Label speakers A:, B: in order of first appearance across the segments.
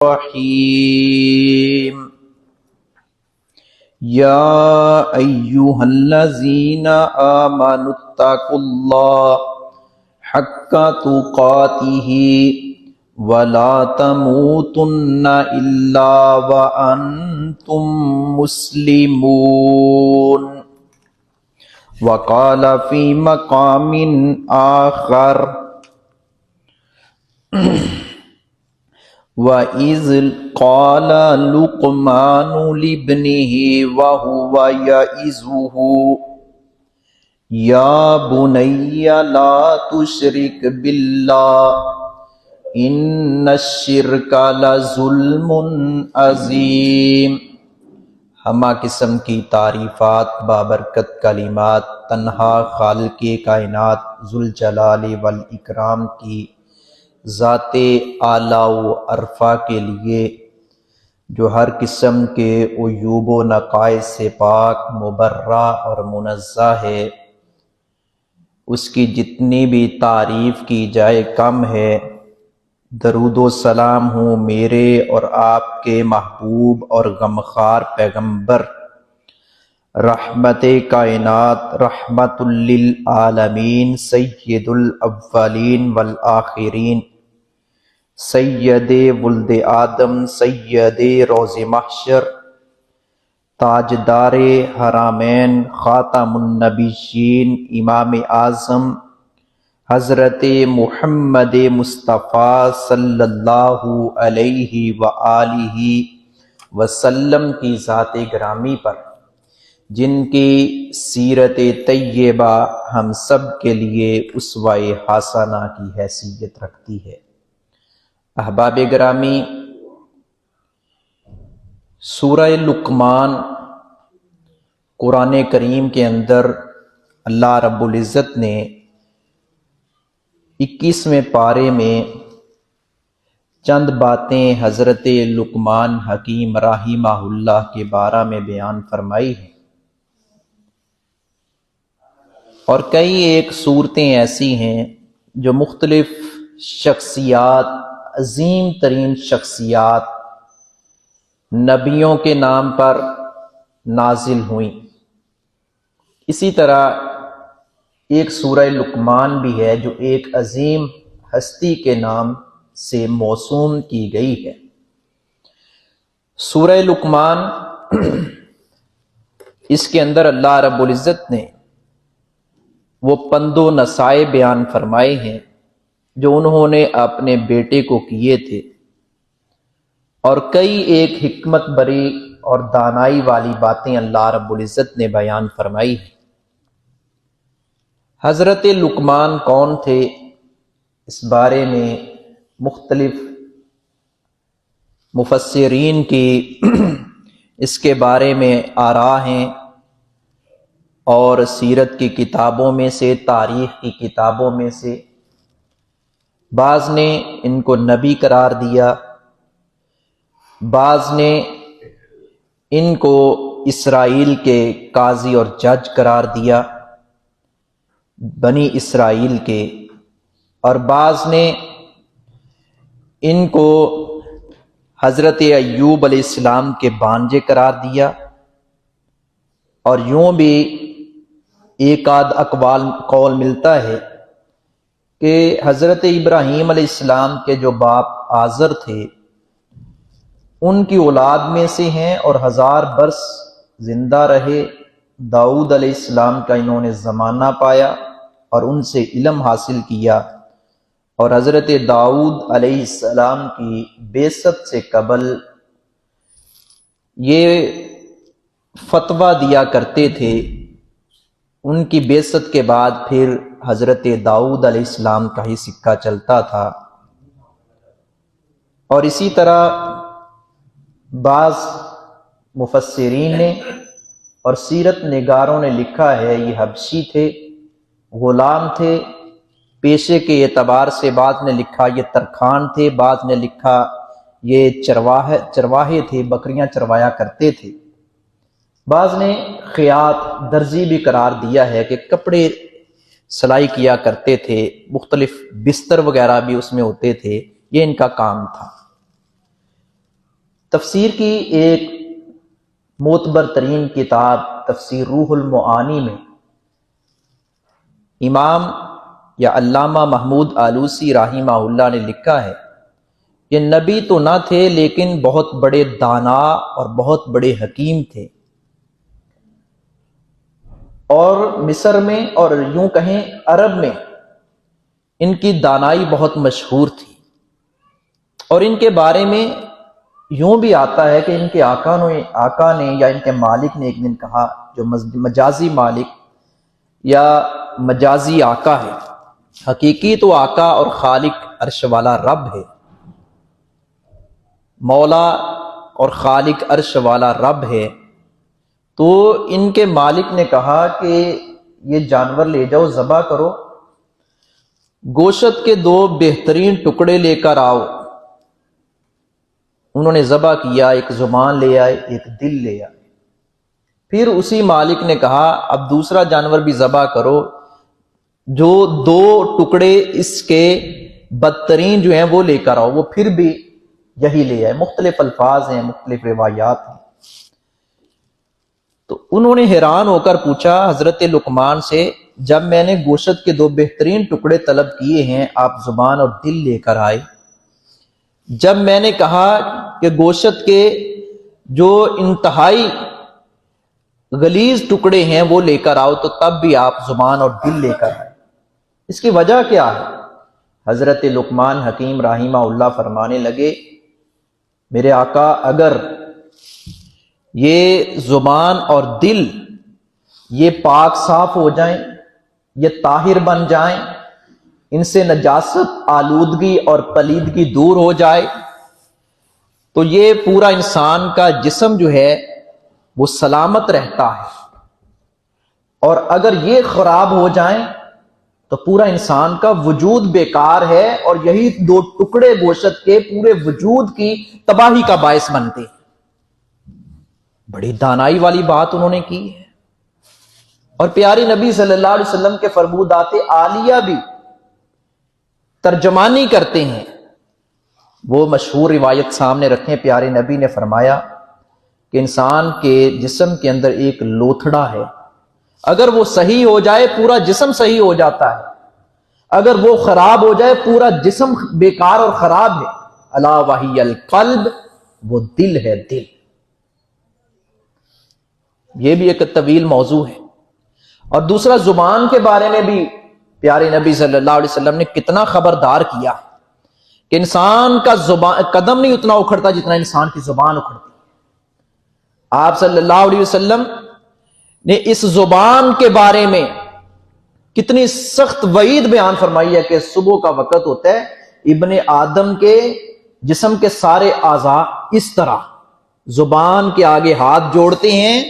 A: الرحيم يا أيها الذين آمنوا اتقوا الله حق تقاته ولا تموتن إلا وأنتم مسلمون وقال في مقام آخر وَإِذْ قَالَ لُقْمَانُ لِابْنِهِ وَهُوَ يَعِظُهُ يَا بُنَيَّ لَا تُشْرِكْ بِاللَّهِ إِنَّ الشِّرْكَ لَظُلْمٌ عَظِيمٌ۔ ہمہ قسم کی تعریفات بابرکت کلمات تنہا خالق کائنات ذوالجلال والاکرام کی ذات اعلیٰ و عرفہ کے لیے، جو ہر قسم کے عیوب و نقائص سے پاک، مبرہ اور منزہ ہے۔ اس کی جتنی بھی تعریف کی جائے کم ہے۔ درود و سلام ہوں میرے اور آپ کے محبوب اور غمخوار پیغمبر، رحمت کائنات، رحمت للعالمین، سید الاولین والآخرین، سید ولد آدم، سید روز محشر، تاجدار حرمین، خاتم النبیین، امام اعظم حضرت محمد مصطفیٰ صلی اللہ علیہ وآلہ وسلم کی ذات گرامی پر، جن کی سیرت طیبہ ہم سب کے لیے اسوہ حسنہ کی حیثیت رکھتی ہے۔ احباب گرامی، سورہ لقمان قرآن کریم کے اندر اللہ رب العزت نے 21ویں پارے میں چند باتیں حضرت لقمان حکیم رحمہ اللہ کے بارے میں بیان فرمائی ہیں، اور کئی ایک صورتیں ایسی ہیں جو مختلف شخصیات، عظیم ترین شخصیات، نبیوں کے نام پر نازل ہوئیں۔ اسی طرح ایک سورہ لقمان بھی ہے جو ایک عظیم ہستی کے نام سے موسوم کی گئی ہے۔ سورہ لقمان اس کے اندر اللہ رب العزت نے وہ پند و نصائح بیان فرمائے ہیں جو انہوں نے اپنے بیٹے کو کیے تھے، اور کئی ایک حکمت بری اور دانائی والی باتیں اللہ رب العزت نے بیان فرمائی ہیں۔ حضرت لقمان کون تھے، اس بارے میں مختلف مفسرین کی اس کے بارے میں آراء ہیں، اور سیرت کی کتابوں میں سے، تاریخ کی کتابوں میں سے بعض نے ان کو نبی قرار دیا، بعض نے ان کو اسرائیل کے قاضی اور جج قرار دیا، بنی اسرائیل کے، اور بعض نے ان کو حضرت ایوب علیہ السلام کے بانجے قرار دیا، اور یوں بھی ایک آدھ قول ملتا ہے کہ حضرت ابراہیم علیہ السلام کے جو باپ آزر تھے ان کی اولاد میں سے ہیں، اور 1000 برس زندہ رہے۔ داؤد علیہ السلام کا انہوں نے زمانہ پایا اور ان سے علم حاصل کیا، اور حضرت داؤد علیہ السلام کی بعثت سے قبل یہ فتویٰ دیا کرتے تھے۔ ان کی بعثت کے بعد پھر حضرت داؤد علیہ السلام کا ہی سکہ چلتا تھا۔ اور اسی طرح بعض مفسرین نے اور سیرت نگاروں نے لکھا ہے یہ حبشی تھے، غلام تھے پیشے کے اعتبار سے، بعض نے لکھا یہ ترکھان تھے، بعض نے لکھا یہ چرواہے تھے، بکریاں چروایا کرتے تھے، بعض نے خیاط، درزی بھی قرار دیا ہے کہ کپڑے سلائی کیا کرتے تھے، مختلف بستر وغیرہ بھی اس میں ہوتے تھے، یہ ان کا کام تھا۔ تفسیر کی ایک معتبر ترین کتاب تفسیر روح المعانی میں امام یا علامہ محمود آلوسی رحمہ اللہ نے لکھا ہے کہ نبی تو نہ تھے لیکن بہت بڑے دانا اور بہت بڑے حکیم تھے، اور مصر میں اور یوں کہیں عرب میں ان کی دانائی بہت مشہور تھی، اور ان کے بارے میں یوں بھی آتا ہے کہ ان کے آقا نے یا ان کے مالک نے ایک دن کہا، جو مجازی مالک یا مجازی آقا ہے، حقیقی تو آقا اور خالق عرش والا رب ہے، مولا اور خالق عرش والا رب ہے۔ تو ان کے مالک نے کہا کہ یہ جانور لے جاؤ، ذبح کرو، گوشت کے 2 بہترین ٹکڑے لے کر آؤ۔ انہوں نے ذبح کیا، ایک زبان لے آئے، ایک دل لے آئے۔ پھر اسی مالک نے کہا اب دوسرا جانور بھی ذبح کرو، جو 2 ٹکڑے اس کے بدترین جو ہیں وہ لے کر آؤ۔ وہ پھر بھی یہی لے آئے۔ مختلف الفاظ ہیں، مختلف روایات ہیں۔ تو انہوں نے حیران ہو کر پوچھا حضرت لقمان سے، جب میں نے گوشت کے 2 بہترین ٹکڑے طلب کیے ہیں، آپ زبان اور دل لے کر آئے۔ جب میں نے کہا کہ گوشت کے جو انتہائی غلیظ ٹکڑے ہیں وہ لے کر آؤ، تو تب بھی آپ زبان اور دل لے کر آئے۔ اس کی وجہ کیا ہے؟ حضرت لقمان حکیم رحمہ اللہ فرمانے لگے، میرے آقا اگر یہ زبان اور دل یہ پاک صاف ہو جائیں، یہ طاہر بن جائیں، ان سے نجاست، آلودگی اور پلیدگی دور ہو جائے، تو یہ پورا انسان کا جسم جو ہے وہ سلامت رہتا ہے، اور اگر یہ خراب ہو جائیں تو پورا انسان کا وجود بیکار ہے، اور یہی 2 ٹکڑے گوشت کے پورے وجود کی تباہی کا باعث بنتے ہیں۔ بڑی دانائی والی بات انہوں نے کی ہے، اور پیارے نبی صلی اللہ علیہ وسلم کے فرمودات عالیہ بھی ترجمانی کرتے ہیں۔ وہ مشہور روایت سامنے رکھیں، پیارے نبی نے فرمایا کہ انسان کے جسم کے اندر ایک لوتھڑا ہے، اگر وہ صحیح ہو جائے پورا جسم صحیح ہو جاتا ہے، اگر وہ خراب ہو جائے پورا جسم بیکار اور خراب ہے۔ الا وہی القلب، وہ دل ہے، دل۔ یہ بھی ایک طویل موضوع ہے۔ اور دوسرا زبان کے بارے میں بھی پیارے نبی صلی اللہ علیہ وسلم نے کتنا خبردار کیا کہ انسان کا قدم نہیں اتنا اکھڑتا جتنا انسان کی زبان اکھڑتی ہے۔ آپ صلی اللہ علیہ وسلم نے اس زبان کے بارے میں کتنی سخت وعید بیان فرمائی ہے کہ صبح کا وقت ہوتا ہے، ابن آدم کے جسم کے سارے اعضاء اس طرح زبان کے آگے ہاتھ جوڑتے ہیں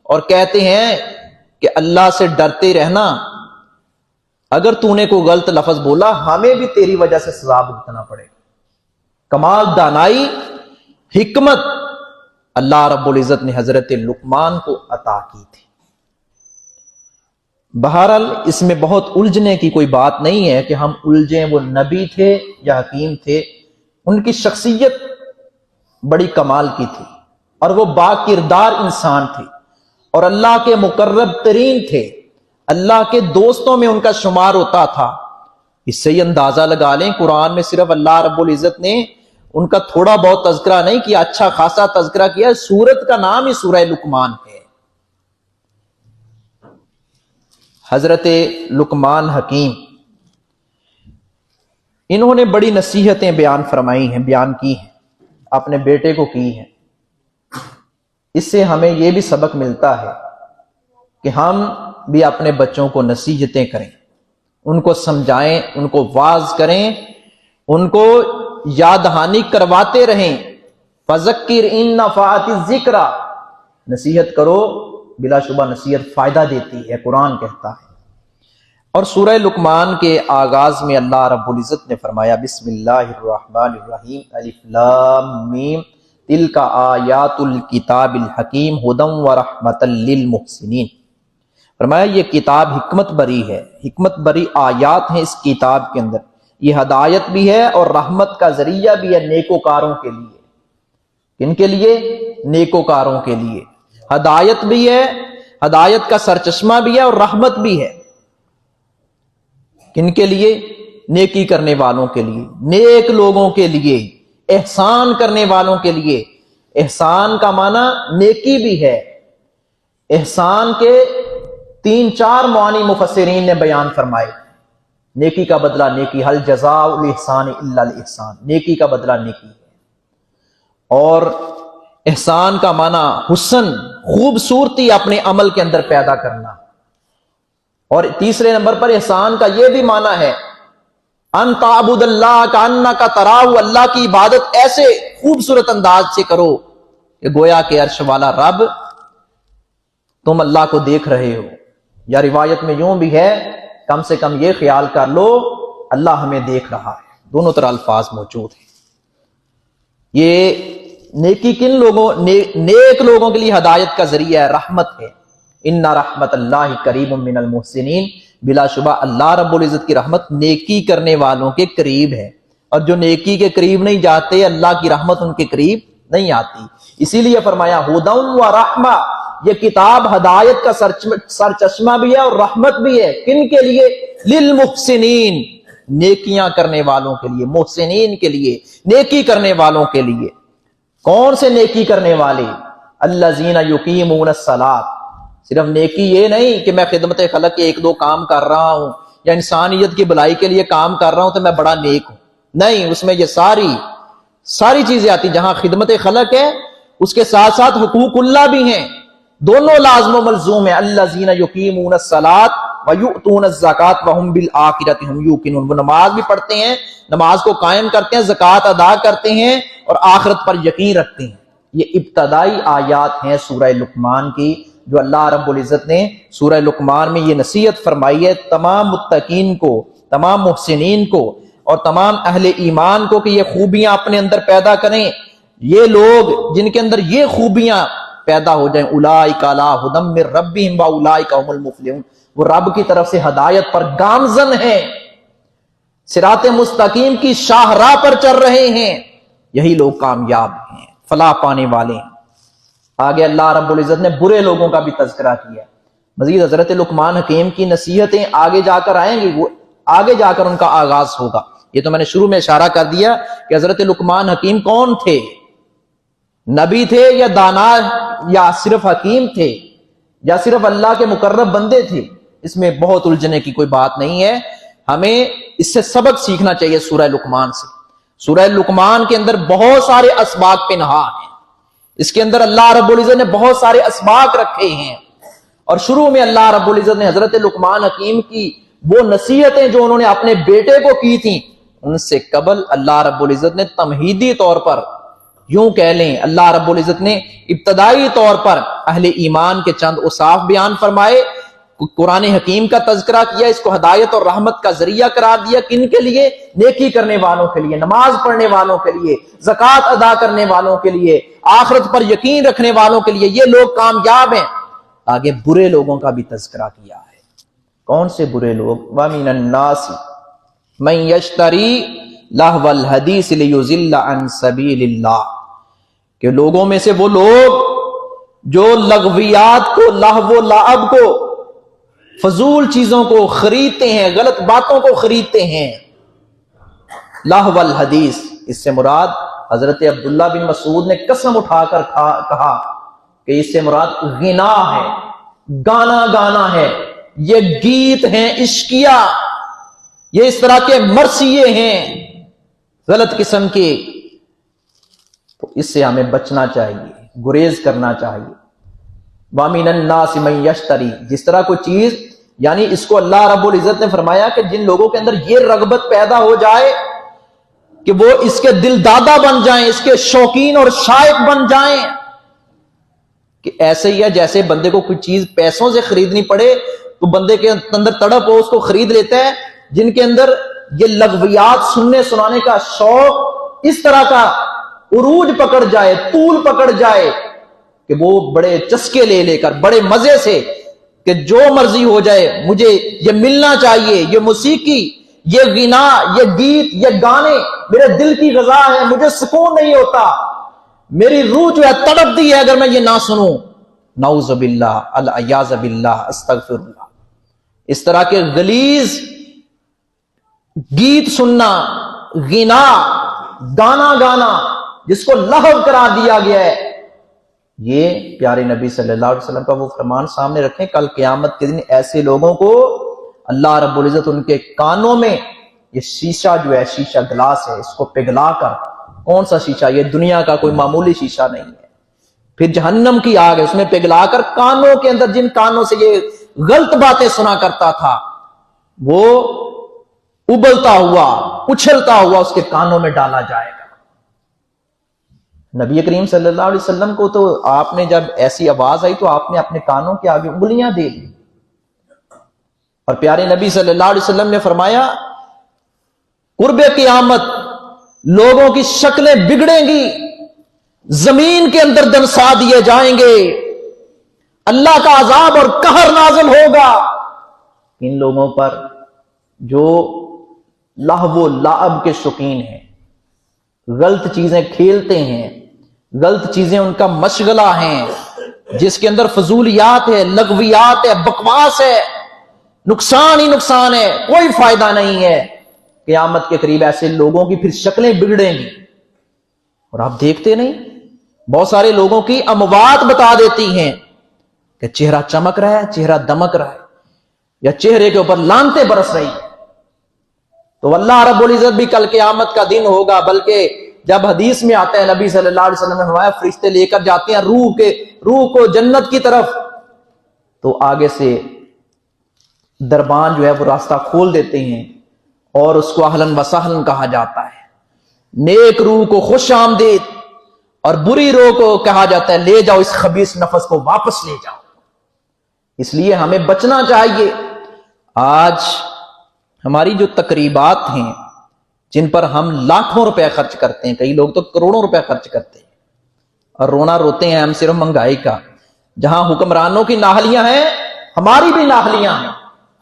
A: اور کہتے ہیں کہ اللہ سے ڈرتے رہنا، اگر تو نے کوئی غلط لفظ بولا ہمیں بھی تیری وجہ سے سزا بھگتنا پڑے گا۔ کمال دانائی، حکمت اللہ رب العزت نے حضرت لقمان کو عطا کی تھی۔ بہرحال اس میں بہت الجھنے کی کوئی بات نہیں ہے کہ ہم الجھیں، وہ نبی تھے یا حکیم تھے، ان کی شخصیت بڑی کمال کی تھی، اور وہ با کردار انسان تھے، اور اللہ کے مقرب ترین تھے، اللہ کے دوستوں میں ان کا شمار ہوتا تھا۔ اس سے ہی اندازہ لگا لیں قرآن میں صرف اللہ رب العزت نے ان کا تھوڑا بہت تذکرہ نہیں کیا، اچھا خاصا تذکرہ کیا۔ سورت کا نام ہی سورہ لقمان ہے۔ حضرت لقمان حکیم، انہوں نے بڑی نصیحتیں بیان فرمائی ہیں، بیان کی ہیں، اپنے بیٹے کو کی ہیں۔ اس سے ہمیں یہ بھی سبق ملتا ہے کہ ہم بھی اپنے بچوں کو نصیحتیں کریں، ان کو سمجھائیں، ان کو واعظ کریں، ان کو یاد دہانی کرواتے رہیں۔ فذکر ان نفعت الذکر، نصیحت کرو، بلا شبہ نصیحت فائدہ دیتی ہے، قرآن کہتا ہے۔ اور سورہ لقمان کے آغاز میں اللہ رب العزت نے فرمایا، بسم اللہ الرحمن الرحیم، الف لام میم، تلک آیات الکتاب الحکیم ھدی ورحمۃ للمحسنین۔ فرمایا یہ کتاب حکمت بری ہے، حکمت بری آیات ہیں اس کتاب کے اندر، یہ ہدایت بھی ہے اور رحمت کا ذریعہ بھی ہے نیکوکاروں کے لیے، کن کے لیے؟ نیکوکاروں کے لیے۔ ہدایت بھی ہے، ہدایت کا سرچشمہ بھی ہے اور رحمت بھی ہے۔ کن کے لیے؟ نیکی کرنے والوں کے لیے، نیک لوگوں کے لیے، احسان کرنے والوں کے لیے۔ احسان کا معنی نیکی بھی ہے۔ احسان کے 3-4 معانی مفسرین نے بیان فرمائے۔ نیکی کا بدلہ نیکی، حل جزاء الاحسان الا الاحسان، نیکی کا بدلہ نیکی ہے۔ اور احسان کا معنی حسن، خوبصورتی اپنے عمل کے اندر پیدا کرنا۔ اور تیسرے نمبر پر احسان کا یہ بھی معنی ہے ان تعبد اللہ کانک تراہ، اللہ کی عبادت ایسے خوبصورت انداز سے کرو کہ گویا کہ عرش والا رب تم اللہ کو دیکھ رہے ہو، یا روایت میں یوں بھی ہے کم سے کم یہ خیال کر لو اللہ ہمیں دیکھ رہا ہے۔ دونوں طرح الفاظ موجود ہیں۔ یہ نیکی کن لوگوں، نیک لوگوں کے لیے ہدایت کا ذریعہ ہے، رحمت ہے۔ ان رحمت اللہ قریب من المحسنین، بلا شبہ اللہ رب العزت کی رحمت نیکی کرنے والوں کے قریب ہے، اور جو نیکی کے قریب نہیں جاتے اللہ کی رحمت ان کے قریب نہیں آتی۔ اسی لیے فرمایا ہدی و رحمہ، یہ کتاب ہدایت کا سرچشمہ بھی ہے اور رحمت بھی ہے۔ کن کے لیے؟ للمحسنین، نیکیاں کرنے والوں کے لیے، محسنین کے لیے، نیکی کرنے والوں کے لیے۔ کون سے نیکی کرنے والے؟ الذین یقیمون الصلاۃ۔ صرف نیکی یہ نہیں کہ میں خدمت خلق کے 1-2 کام کر رہا ہوں یا انسانیت کی بھلائی کے لیے کام کر رہا ہوں تو میں بڑا نیک ہوں، نہیں، اس میں یہ ساری چیزیں آتی۔ جہاں خدمت خلق ہے اس کے ساتھ ساتھ حقوق اللہ بھی ہیں، دونوں لازم و ملزوم ہیں۔ الذین یقیمون الصلاۃ ویؤتون الزکاۃ وہم بالآخرۃ ہم یوقنون، وہ نماز بھی پڑھتے ہیں، نماز کو قائم کرتے ہیں، زکوٰۃ ادا کرتے ہیں اور آخرت پر یقین رکھتے ہیں۔ یہ ابتدائی آیات ہیں سورہ لقمان کی، جو اللہ رب العزت نے سورہ لقمان میں یہ نصیحت فرمائی ہے تمام متقین کو، تمام محسنین کو اور تمام اہل ایمان کو کہ یہ خوبیاں اپنے اندر پیدا کریں۔ یہ لوگ جن کے اندر یہ خوبیاں پیدا ہو جائیں، اولئک علی ھدی من ربہم واولئک ھم المفلحون، وہ رب کی طرف سے ہدایت پر گامزن ہیں، صراط مستقیم کی شاہراہ پر چل رہے ہیں، یہی لوگ کامیاب ہیں، فلاح پانے والے ہیں۔ آگے اللہ رب العزت نے برے لوگوں کا بھی تذکرہ کیا۔ مزید حضرت لقمان حکیم کی نصیحتیں آگے جا کر آئیں گی، وہ آگے جا کر ان کا آغاز ہوگا۔ یہ تو میں نے شروع میں اشارہ کر دیا کہ حضرت لقمان حکیم کون تھے، نبی تھے یا دانا یا صرف حکیم تھے یا صرف اللہ کے مقرب بندے تھے، اس میں بہت الجھنے کی کوئی بات نہیں ہے۔ ہمیں اس سے سبق سیکھنا چاہیے سورہ لقمان سے۔ سورہ لقمان کے اندر بہت سارے اسباق پنہاں ہیں، اس کے اندر اللہ رب العزت نے بہت سارے اسباق رکھے ہیں، اور شروع میں اللہ رب العزت نے حضرت لقمان حکیم کی وہ نصیحتیں جو انہوں نے اپنے بیٹے کو کی تھیں، ان سے قبل اللہ رب العزت نے تمہیدی طور پر، یوں کہہ لیں اللہ رب العزت نے ابتدائی طور پر اہل ایمان کے چند اوصاف بیان فرمائے، قرآن حکیم کا تذکرہ کیا، اس کو ہدایت اور رحمت کا ذریعہ قرار دیا۔ کن کے لیے؟ نیکی کرنے والوں کے لیے، نماز پڑھنے والوں کے لیے، زکوٰۃ ادا کرنے والوں کے لیے، آخرت پر یقین رکھنے والوں کے لیے، یہ لوگ کامیاب ہیں۔ آگے برے لوگوں کا بھی تذکرہ کیا ہے۔ کون سے برے لوگ؟ وَمِنَ النَّاسِ مَن يَشْتَرِي لَهْوَ الْحَدِيثِ لِيُضِلَّ عَن سَبِيلِ اللَّهِ، کہ لوگوں میں سے وہ لوگ جو لغویات کو، لہو و لعب کو، فضول چیزوں کو خریدتے ہیں، غلط باتوں کو خریدتے ہیں۔ لہو الحدیث، اس سے مراد حضرت عبداللہ بن مسعود نے قسم اٹھا کر کہا کہ اس سے مراد غنا ہے، گانا ہے، یہ گیت ہیں عشقیہ، یہ اس طرح کے مرثیے ہیں غلط قسم کے، تو اس سے ہمیں بچنا چاہیے، گریز کرنا چاہیے۔ وَمِنَ النَّاسِ مَن يَشْتَرِي، جس طرح کوئی چیز، یعنی اس کو اللہ رب العزت نے فرمایا کہ جن لوگوں کے اندر یہ رغبت پیدا ہو جائے کہ وہ اس کے دل دادا بن جائیں، اس کے شوقین اور شائق بن جائیں، کہ ایسے ہی ہے جیسے بندے کو کوئی چیز پیسوں سے خریدنی پڑے تو بندے کے اندر تڑپ ہو، اس کو خرید لیتا ہے، جن کے اندر یہ لغویات سننے سنانے کا شوق اس طرح کا عروج پکڑ جائے، طول پکڑ جائے کہ وہ بڑے چسکے لے کر، بڑے مزے سے، کہ جو مرضی ہو جائے مجھے یہ ملنا چاہیے، یہ موسیقی، یہ غنا، یہ گیت، یہ گانے میرے دل کی غذا ہے، مجھے سکون نہیں ہوتا، میری روح جو ہے تڑپتی ہے اگر میں یہ نہ سنوں. نعوذ باللہ، العیاذ باللہ، استغفر اللہ. اس طرح کے غلیظ گیت سننا، غنا، گانا گانا جس کو لہو قرار دیا گیا ہے، یہ پیارے نبی صلی اللہ علیہ وسلم کا وہ فرمان سامنے رکھیں. کل قیامت کے دن ایسے لوگوں کو اللہ رب العزت ان کے کانوں میں یہ شیشہ جو ہے، شیشہ گلاس ہے، اس کو پگھلا کر، کون سا شیشہ، یہ دنیا کا کوئی معمولی شیشہ نہیں ہے، پھر جہنم کی آگ ہے، اس میں پگھلا کر کانوں کے اندر، جن کانوں سے یہ غلط باتیں سنا کرتا تھا، وہ ابلتا ہوا، اچھلتا ہوا اس کے کانوں میں ڈالا جائے گا. نبی کریم صلی اللہ علیہ وسلم کو تو آپ نے جب ایسی آواز آئی تو آپ نے اپنے کانوں کے آگے انگلیاں دے دی. اور پیارے نبی صلی اللہ علیہ وسلم نے فرمایا قرب قیامت لوگوں کی شکلیں بگڑیں گی، زمین کے اندر دنسا دیے جائیں گے، اللہ کا عذاب اور قہر نازل ہوگا ان لوگوں پر جو لہو و لعب کے شوقین ہیں، غلط چیزیں کھیلتے ہیں، غلط چیزیں ان کا مشغلہ ہیں، جس کے اندر فضولیات ہے، لغویات ہے، بکواس ہے، نقصان ہی نقصان ہے، کوئی فائدہ نہیں ہے. قیامت کے قریب ایسے لوگوں کی پھر شکلیں بگڑیں گی. اور آپ دیکھتے نہیں، بہت سارے لوگوں کی اموات بتا دیتی ہیں کہ چہرہ چمک رہا ہے، چہرہ دمک رہا ہے، یا چہرے کے اوپر لانتیں برس رہی ہیں. تو اللہ رب العزت بھی کل قیامت کا دن ہوگا، بلکہ جب حدیث میں آتا ہے، نبی صلی اللہ علیہ وسلم نے فرمایا فرشتے لے کر جاتے ہیں روح کو جنت کی طرف، تو آگے سے دربان جو ہے وہ راستہ کھول دیتے ہیں اور اس کو اہلاً و سہلاً کہا جاتا ہے. نیک روح کو خوش آمدید، اور بری روح کو کہا جاتا ہے لے جاؤ اس خبیث نفس کو واپس لے جاؤ. اس لیے ہمیں بچنا چاہیے. آج ہماری جو تقریبات ہیں جن پر ہم لاکھوں روپے خرچ کرتے ہیں، کئی لوگ تو کروڑوں روپے خرچ کرتے ہیں، اور رونا روتے ہیں ہم صرف مہنگائی کا. جہاں حکمرانوں کی ناہلیاں ہیں، ہماری بھی ناہلیاں ہیں،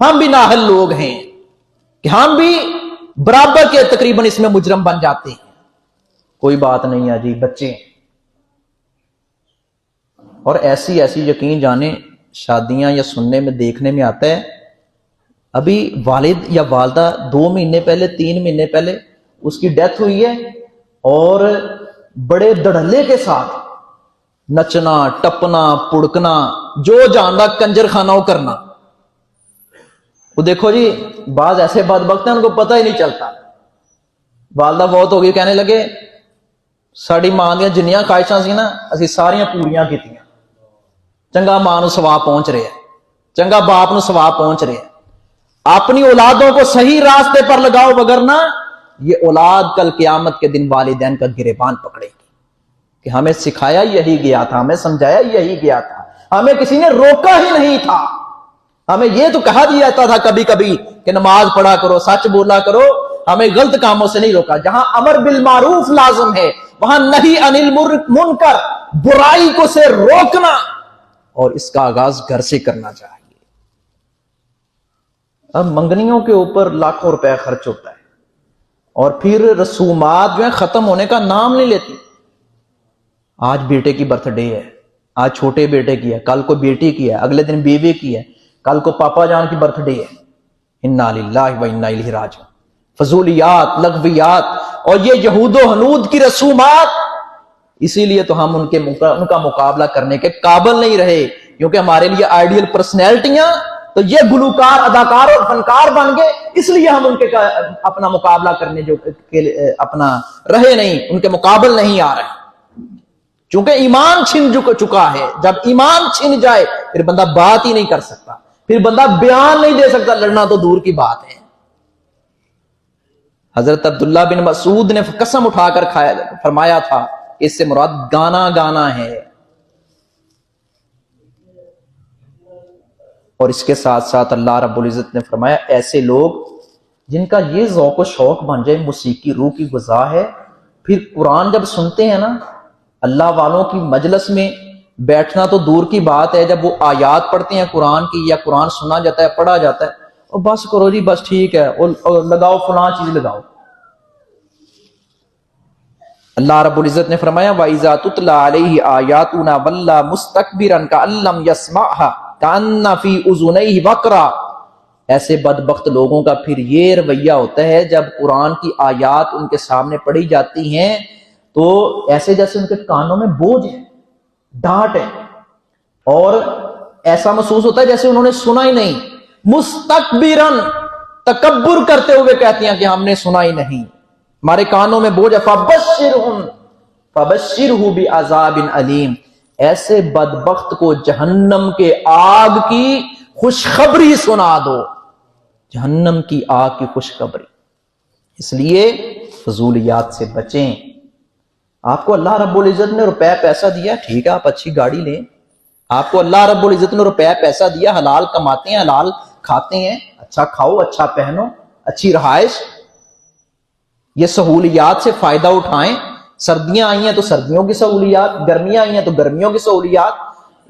A: ہم بھی ناہل لوگ ہیں کہ ہم بھی برابر کے تقریباً اس میں مجرم بن جاتے ہیں. کوئی بات نہیں ہے جی، بچے. اور ایسی یقین جانے شادیاں یا سننے میں دیکھنے میں آتا ہے، ابھی والد یا والدہ 2 مہینے پہلے 3 مہینے پہلے اس کی ڈیتھ ہوئی ہے، اور بڑے دڑھلے کے ساتھ نچنا ٹپنا پڑکنا، جو جاندا کنجر خانہ کرنا. وہ دیکھو جی، بعض ایسے بدبخت ہیں ان کو پتہ ہی نہیں چلتا. والدہ بہت ہو گئی، کہنے لگے ساڑی ماں دیا جنیاں خواہشاں سی نا اسی ساریاں پوریاں کیتیاں. چنگا ماں نو ثواب پہنچ رہے ہیں، چنگا باپ نو ثواب پہنچ رہے ہیں. اپنی اولادوں کو صحیح راستے پر لگاؤ، وگرنہ یہ اولاد کل قیامت کے دن والدین کا گریبان پکڑے گی کہ ہمیں سکھایا یہی گیا تھا، ہمیں سمجھایا یہی گیا تھا، ہمیں کسی نے روکا ہی نہیں تھا. ہمیں یہ تو کہا دیا جاتا تھا کبھی کبھی کہ نماز پڑھا کرو، سچ بولا کرو، ہمیں غلط کاموں سے نہیں روکا. جہاں امر بالمعروف لازم ہے وہاں نہی عن المنکر، برائی کو سے روکنا، اور اس کا آغاز گھر سے کرنا چاہیے. اب منگنیوں کے اوپر لاکھوں روپے خرچ ہوتا ہے، اور پھر رسومات جو ہیں ختم ہونے کا نام نہیں لیتی. آج بیٹے کی برتھ ڈے ہے، آج چھوٹے بیٹے کی ہے، کل کو بیٹی کی ہے، اگلے دن بیوی کی ہے، کل کو پاپا جان کی برتھ ڈے ہے. انا للہ و انا الیہ راجعون. فضولیات، لغویات، اور یہ یہود و ہنود کی رسومات. اسی لیے تو ہم ان کا مقابلہ کرنے کے قابل نہیں رہے، کیونکہ ہمارے لیے آئیڈیل پرسنالٹیاں تو یہ گلوکار، اداکار اور فنکار بن گئے، اس لیے ہم ان کے اپنا مقابلہ کرنے جو اپنا رہے نہیں، ان کے مقابل نہیں آ رہے. چونکہ ایمان چھن چکا ہے. جب ایمان چھن جائے پھر بندہ بات ہی نہیں کر سکتا، پھر بندہ بیان نہیں دے سکتا، لڑنا تو دور کی بات ہے. حضرت عبداللہ بن مسعود نے قسم اٹھا کر فرمایا تھا اس سے مراد گانا ہے. اور اس کے ساتھ ساتھ اللہ رب العزت نے فرمایا ایسے لوگ جن کا یہ ذوق و شوق بن جائے، موسیقی روح کی غذا ہے، پھر قرآن جب سنتے ہیں نا، اللہ والوں کی مجلس میں بیٹھنا تو دور کی بات ہے، جب وہ آیات پڑھتے ہیں قرآن کی یا قرآن سنا جاتا ہے، پڑھا جاتا ہے، اور بس کرو جی، بس ٹھیک ہے، اور لگاؤ فلاں چیز لگاؤ. اللہ رب العزت نے فرمایا وَإِذَا تُتْلَى عَلَيْهِ آيَاتُنَا وَلَّى مُسْتَكْبِرًا كَأَن لَّمْ يَسْمَعْهَا كَأَنَّ فِي أُذُنَيْهِ وَقْرًا۔ ایسے بدبخت لوگوں کا پھر یہ رویہ ہوتا ہے جب قرآن کی آیات ان کے سامنے پڑھی جاتی ہیں تو ایسے جیسے ان کے کانوں میں بوجھ ہے، ڈانٹ ہے، اور ایسا محسوس ہوتا ہے جیسے انہوں نے سنا ہی نہیں۔ مستکبرن، تکبر کرتے ہوئے کہتی ہیں کہ ہم نے سنا ہی نہیں، ہمارے کانوں میں بوجھ ہے۔ فبشرہ بعذاب علیم، ایسے بدبخت کو جہنم کے آگ کی خوشخبری سنا دو، جہنم کی آگ کی خوشخبری۔ اس لیے فضولیات سے بچیں۔ آپ کو اللہ رب العزت نے روپے پیسہ دیا، ٹھیک ہے آپ اچھی گاڑی لیں، آپ کو اللہ رب العزت نے روپے پیسہ دیا، حلال کماتے ہیں، حلال کھاتے ہیں، اچھا کھاؤ، اچھا پہنو، اچھی رہائش، یہ سہولیات سے فائدہ اٹھائیں۔ سردیاں آئی ہیں تو سردیوں کی سہولیات، گرمیاں آئی ہیں تو گرمیوں کی سہولیات،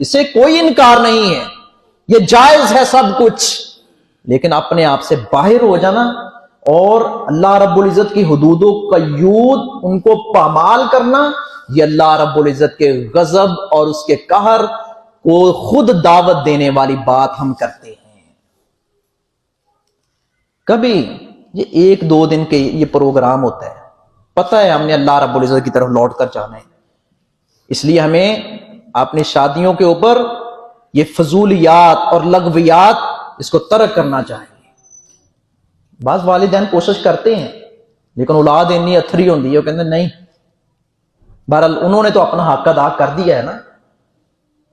A: اس سے کوئی انکار نہیں ہے، یہ جائز ہے سب کچھ، لیکن اپنے آپ سے باہر ہو جانا اور اللہ رب العزت کی حدود و قیود ان کو پامال کرنا، یہ اللہ رب العزت کے غضب اور اس کے قہر کو خود دعوت دینے والی بات ہم کرتے ہیں۔ کبھی یہ ایک دو دن کے یہ پروگرام ہوتا ہے، پتہ ہے ہم نے اللہ رب العزت کی طرف لوٹ کر جانا ہے، اس لیے ہمیں اپنی شادیوں کے اوپر یہ فضولیات اور لغویات اس کو ترک کرنا چاہیے۔ بعض والدین کوشش کرتے ہیں لیکن اولاد اتنی اتھری ہوتی ہے، وہ کہتے ہیں نہیں، بہرحال انہوں نے تو اپنا حق ادا کر دیا ہے نا،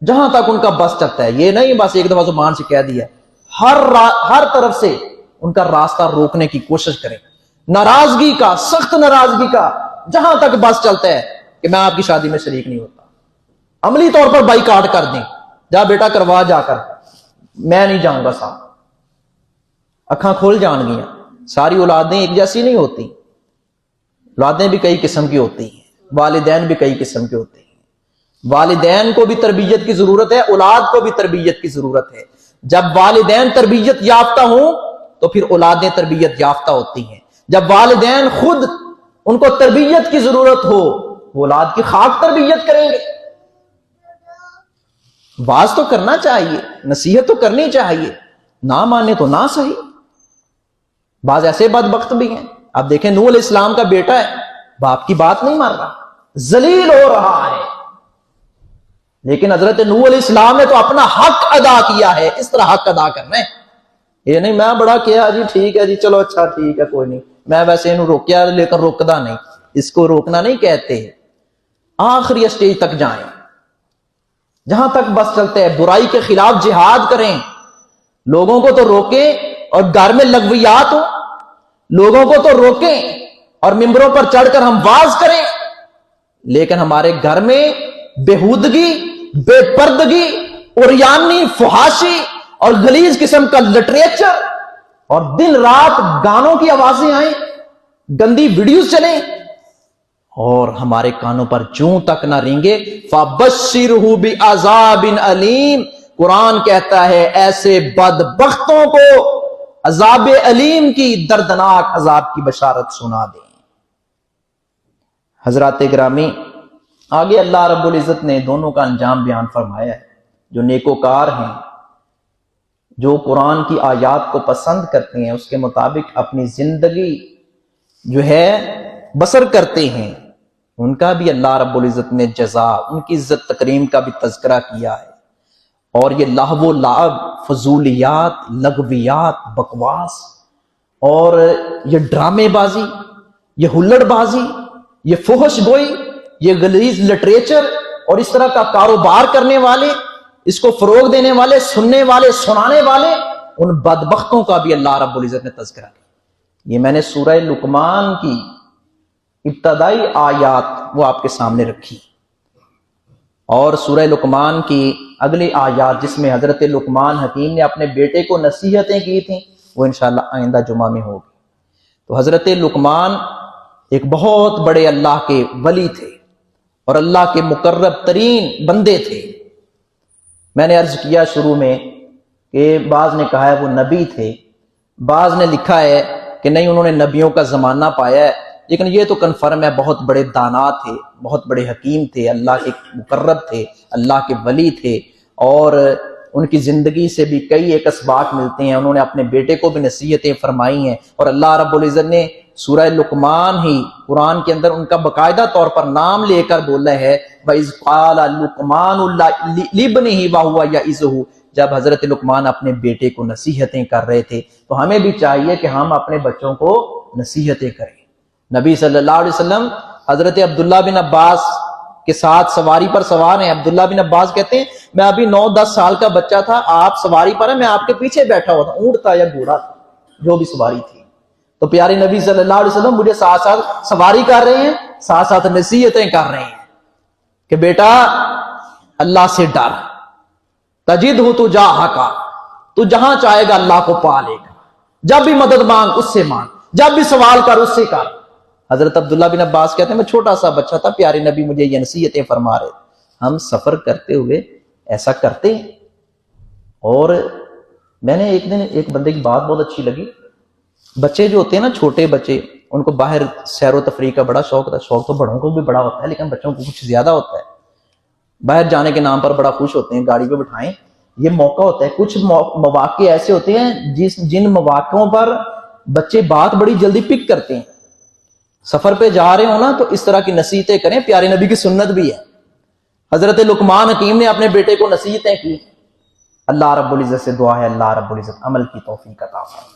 A: جہاں تک ان کا بس چلتا ہے، یہ نہیں بس ایک دفعہ زبان سے کہہ دیا، ہر طرف سے ان کا راستہ روکنے کی کوشش کریں، ناراضگی کا، سخت ناراضگی کا، جہاں تک بس چلتا ہے کہ میں آپ کی شادی میں شریک نہیں ہوتا، عملی طور پر بائیکاٹ کر دیں، جا بیٹا کروا جا کر، میں نہیں جاؤں گا ساتھ۔ اکھاں کھول جان گیاں، ساری اولادیں ایک جیسی نہیں ہوتی، اولادیں بھی کئی قسم کی ہوتی ہیں، والدین بھی کئی قسم کے ہوتے ہیں، والدین کو بھی تربیت کی ضرورت ہے، اولاد کو بھی تربیت کی ضرورت ہے۔ جب والدین تربیت یافتہ ہوں تو پھر اولادیں تربیت یافتہ ہوتی ہیں، جب والدین خود ان کو تربیت کی ضرورت ہو وہ اولاد کی خاک تربیت کریں گے۔ باز تو کرنا چاہیے، نصیحت تو کرنی چاہیے، نہ مانے تو نہ صحیح۔ بعض ایسے بدبخت بھی ہیں، آپ دیکھیں نوح علیہ السلام کا بیٹا ہے، باپ کی بات نہیں مان رہا، ذلیل ہو رہا ہے، لیکن حضرت نوح علیہ السلام نے تو اپنا حق ادا کیا ہے۔ اس طرح حق ادا کرنا ہے، یہ نہیں میں بڑا کیا جی ٹھیک ہے جی چلو اچھا ٹھیک ہے کوئی نہیں، میں ویسے انہوں روکیا لیکن روکدا نہیں، اس کو روکنا نہیں کہتے۔ آخری اسٹیج تک جائیں، جہاں تک بس چلتے ہیں، برائی کے خلاف جہاد کریں، لوگوں کو تو روکیں، اور گھر میں لغویات ہو لوگوں کو تو روکیں اور ممبروں پر چڑھ کر ہم واز کریں، لیکن ہمارے گھر میں بےہودگی، بے پردگی، عریانی، فحاشی اور غلیظ قسم کا لٹریچر اور دن رات گانوں کی آوازیں آئیں، گندی ویڈیوز چلیں اور ہمارے کانوں پر جوں تک نہ رینگے۔ فَبَشِّرْهُ بِعَذَابٍ عَلِيمٍ، قرآن کہتا ہے ایسے بدبختوں کو عذاب علیم کی، دردناک عذاب کی بشارت سنا دیں۔ حضرات گرامی، آگے اللہ رب العزت نے دونوں کا انجام بیان فرمایا ہے۔ جو نیکوکار ہیں، جو قرآن کی آیات کو پسند کرتے ہیں، اس کے مطابق اپنی زندگی جو ہے بسر کرتے ہیں، ان کا بھی اللہ رب العزت نے جزا، ان کی عزت تکریم کا بھی تذکرہ کیا ہے۔ اور یہ لہو و لعب، فضولیات، لغویات، بکواس اور یہ ڈرامے بازی، یہ ہلڑ بازی، یہ فحش گوئی، یہ غلیظ لٹریچر اور اس طرح کا کاروبار کرنے والے، اس کو فروغ دینے والے، سننے والے، سنانے والے، ان بدبختوں کا بھی اللہ رب العزت نے تذکرہ کیا۔ یہ میں نے سورہ لقمان کی ابتدائی آیات وہ آپ کے سامنے رکھی، اور سورہ لقمان کی اگلی آیات جس میں حضرت لقمان حکیم نے اپنے بیٹے کو نصیحتیں کی تھیں، وہ انشاءاللہ آئندہ جمعہ میں ہوگی۔ تو حضرت لقمان ایک بہت بڑے اللہ کے ولی تھے اور اللہ کے مقرب ترین بندے تھے۔ میں نے عرض کیا شروع میں کہ بعض نے کہا ہے وہ نبی تھے، بعض نے لکھا ہے کہ نہیں انہوں نے نبیوں کا زمانہ پایا ہے، لیکن یہ تو کنفرم ہے بہت بڑے دانا تھے، بہت بڑے حکیم تھے، اللہ کے مقرب تھے، اللہ کے ولی تھے، اور ان کی زندگی سے بھی کئی ایک اسباق ملتے ہیں۔ انہوں نے اپنے بیٹے کو بھی نصیحتیں فرمائی ہیں، اور اللہ رب العزت نے سورہ لقمان ہی قرآن کے اندر ان کا باقاعدہ طور پر نام لے کر بولا ہے، وَإِذْ قَالَ لُقْمَانُ لِابْنِهِ وَهُوَ يَعِظُهُ، جب حضرت لقمان اپنے بیٹے کو نصیحتیں کر رہے تھے۔ تو ہمیں بھی چاہیے کہ ہم اپنے بچوں کو نصیحتیں کریں۔ نبی صلی اللہ علیہ وسلم حضرت عبداللہ بن عباس کے ساتھ سواری پر سوار ہیں۔ عبداللہ بن عباس کہتے ہیں میں ابھی 9-10 سال کا بچہ تھا، آپ سواری پر ہیں، میں آپ کے پیچھے بیٹھا ہوا تھا، اونٹ تھا یا گھوڑا تھا، جو بھی سواری تھی۔ تو پیارے نبی صلی اللہ علیہ وسلم مجھے ساتھ ساتھ سواری کر رہے ہیں، ساتھ ساتھ نصیحتیں کر رہے ہیں کہ بیٹا اللہ سے ڈر، تجدہ تجاہک، تو جہاں چاہے گا اللہ کو پا لے گا، جب بھی مدد مانگ اس سے مانگ، جب بھی سوال کر اس سے کر۔ حضرت عبداللہ بن عباس کہتے ہیں میں چھوٹا سا بچہ تھا، پیارے نبی مجھے یہ نصیحتیں فرما رہے تھے۔ ہم سفر کرتے ہوئے ایسا کرتے ہیں۔ اور میں نے ایک دن ایک بندے کی بات بہت اچھی لگی، بچے جو ہوتے ہیں نا، چھوٹے بچے، ان کو باہر سیر و تفریح کا بڑا شوق ہوتا ہے۔ شوق تو بڑوں کو بھی بڑا ہوتا ہے، لیکن بچوں کو کچھ زیادہ ہوتا ہے۔ باہر جانے کے نام پر بڑا خوش ہوتے ہیں، گاڑی پہ بٹھائیں، یہ موقع ہوتا ہے۔ کچھ مواقع ایسے ہوتے ہیں جن مواقعوں پر بچے بات بڑی جلدی پک کرتے ہیں۔ سفر پہ جا رہے ہو نا تو اس طرح کی نصیحتیں کریں، پیارے نبی کی سنت بھی ہے۔ حضرت لقمان حکیم نے اپنے بیٹے کو نصیحتیں کی۔ اللہ رب العزت سے دعا ہے اللہ رب العزت عمل کی توفیق عطا فرمائے۔